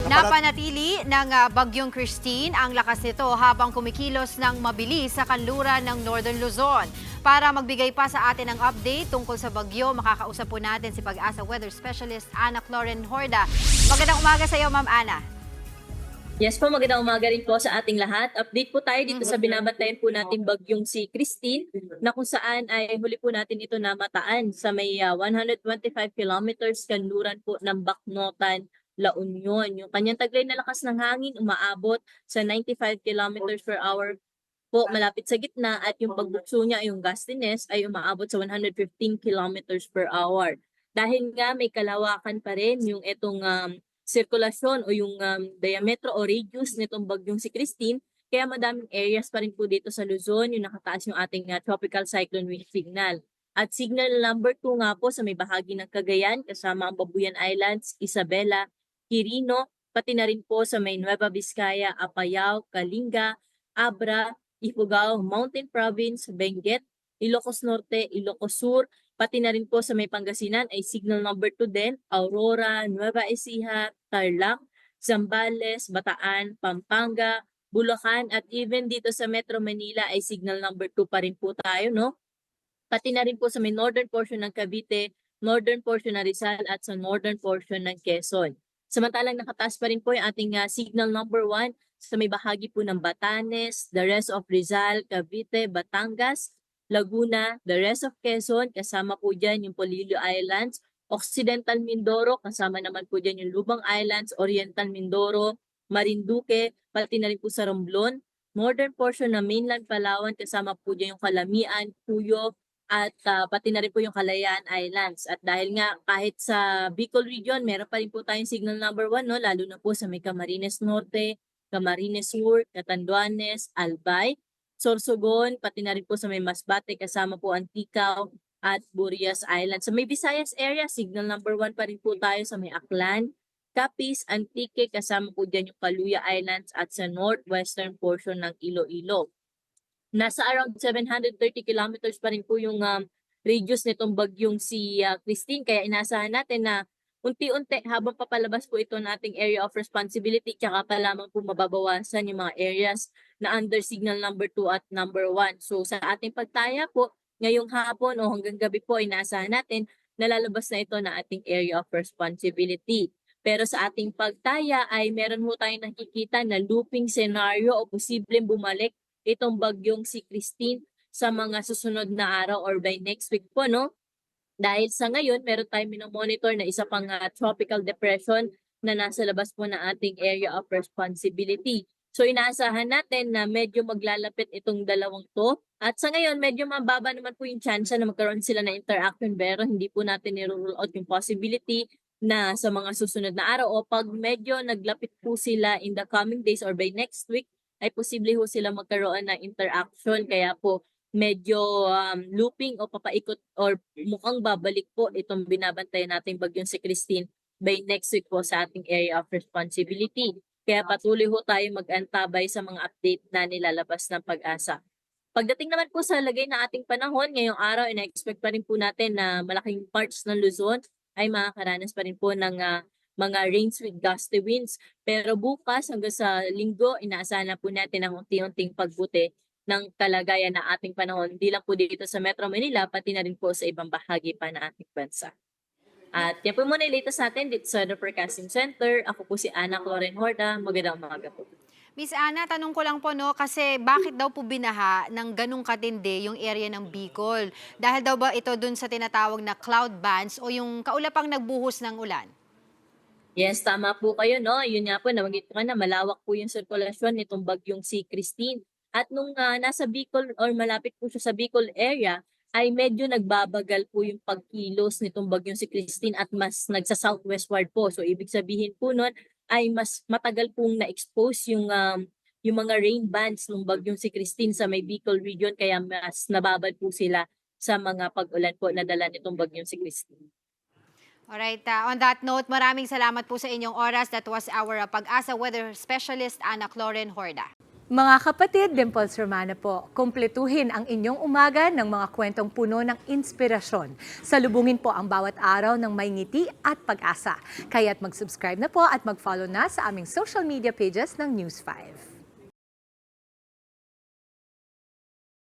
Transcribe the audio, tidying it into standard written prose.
Napanatili ng Bagyong Christine ang lakas nito habang kumikilos ng mabilis sa kanluran ng Northern Luzon. Para magbigay pa sa atin ng update tungkol sa bagyo, makakausap po natin si Pag-asa Weather Specialist Ana Cloren Horda. Magandang umaga sa iyo, Ma'am Ana. Yes po, magandang umaga rin po sa ating lahat. Update po tayo dito sa binabantayan po nating bagyong si Christine na kung saan ay huli po natin ito namataan sa may 125 kilometers kanluran po ng Bacnotan, La Union. Yung kanyang taglay na lakas ng hangin umaabot sa 95 kilometers per hour po malapit sa gitna at yung pagbukso niya, yung gustiness ay umaabot sa 115 kilometers per hour. Dahil nga may kalawakan pa rin yung itong sirkulasyon o yung diametro o radius nitong bagyong si Christine, kaya madaming areas pa rin po dito sa Luzon yung nakataas yung ating tropical cyclone wind signal. At signal number 2 nga po sa may bahagi ng Cagayan kasama ang Babuyan Islands, Isabela, Quirino, pati na rin po sa may Nueva Vizcaya, Apayao, Kalinga, Abra, Ifugao, Mountain Province, Benguet, Ilocos Norte, Ilocos Sur, pati na rin po sa may Pangasinan ay signal number 2 din, Aurora, Nueva Ecija, Tarlac, Zambales, Bataan, Pampanga, Bulacan at even dito sa Metro Manila ay signal number 2 pa rin po tayo, no? Pati na rin po sa may northern portion ng Cavite, northern portion ng Rizal at sa northern portion ng Quezon. Samantalang nakataas pa rin po yung ating signal number 1 sa may bahagi po ng Batanes, the rest of Rizal, Cavite, Batangas, Laguna, the rest of Quezon, kasama po dyan yung Polillo Islands, Occidental Mindoro, kasama naman po dyan yung Lubang Islands, Oriental Mindoro, Marinduque, pati na rin po sa Romblon, northern portion ng mainland Palawan, kasama po dyan yung Calamian, Puyo, at pati na rin po yung Kalayaan Islands. At dahil nga kahit sa Bicol region, meron pa rin po tayong signal number 1, no? Lalo na po sa may Camarines Norte, Camarines Sur, Catanduanes, Albay, Sorsogon, pati na rin po sa may Masbate, kasama po Anticao at Burias Island. Sa may Visayas area, signal number 1 pa rin po tayo sa may Aklan, Capiz, Antique, kasama po dyan yung Caluya Islands at sa northwestern portion ng Iloilo. Nasa around 730 kilometers pa rin po yung radius nitong bagyong si Christine. Kaya inasahan natin na unti-unti habang papalabas po ito ng ating area of responsibility, tsaka pa lamang po mababawasan yung mga areas na under signal number 2 at number 1. So sa ating pagtaya po, ngayong hapon o hanggang gabi po, inaasahan natin na lalabas na ito na ating area of responsibility. Pero sa ating pagtaya ay meron po tayong nakikita na looping scenario o posibleng bumalik itong bagyong si Christine sa mga susunod na araw or by next week po, no? Dahil sa ngayon, meron tayong minomonitor na isa pang tropical depression na nasa labas po ng ating area of responsibility. So inaasahan natin na medyo maglalapit itong dalawang to. At sa ngayon, medyo mababa naman po yung chance na magkaroon sila ng interaction, pero hindi po natin i-rule out yung possibility na sa mga susunod na araw o pag medyo naglapit po sila in the coming days or by next week, ay posible ho sila magkaroon ng interaction. Kaya po medyo looping o papaikot or mukhang babalik po itong binabantayan nating bagyong si Christine by next week po sa ating area of responsibility. Kaya patuloy ho tayo mag-antabay sa mga update na nilalabas ng Pag-asa. Pagdating naman po sa lagay ng ating panahon, ngayong araw, ina-expect pa rin po natin na malaking parts ng Luzon ay makakaranas pa rin po ng mga rains with gusty winds. Pero bukas hanggang sa linggo, inaasahan na po natin ang unti-unting pagbuti ng kalagayan na ating panahon, hindi lang po dito sa Metro Manila, pati na rin po sa ibang bahagi pa ng ating bansa. At yan po muna yung latest natin dito sa The Forecasting Center. Ako po si Ana Cloren Horda. Magandang umaga po. Miss Ana, tanong ko lang po, no, kasi bakit daw po binaha ng ganung katindi yung area ng Bicol? Dahil daw ba ito dun sa tinatawag na cloud bands o yung kaulapang nagbuhos ng ulan? Yes, tama po kayo, no? Yun nga po, nabanggit ko na malawak po yung sirkulasyon nitong bagyong si Christine. At nung nasa Bicol or malapit po siya sa Bicol area, ay medyo nagbabagal po yung pagkilos nitong bagyong si Christine at mas nagsa-southwestward po. So ibig sabihin po nun ay mas matagal pong na-expose yung mga rain bands ng bagyong si Christine sa may Bicol region, kaya mas nababad po sila sa mga pag-ulan po na dala nitong bagyong si Christine. Alright, on that note, maraming salamat po sa inyong oras. That was our Pag-asa Weather Specialist, Ana Cloren Horda. Mga kapatid, Dimples Romana po, kumpletuhin ang inyong umaga ng mga kwentong puno ng inspirasyon. Salubungin po ang bawat araw ng may ngiti at pag-asa. Kaya't mag-subscribe na po at mag-follow na sa aming social media pages ng News 5.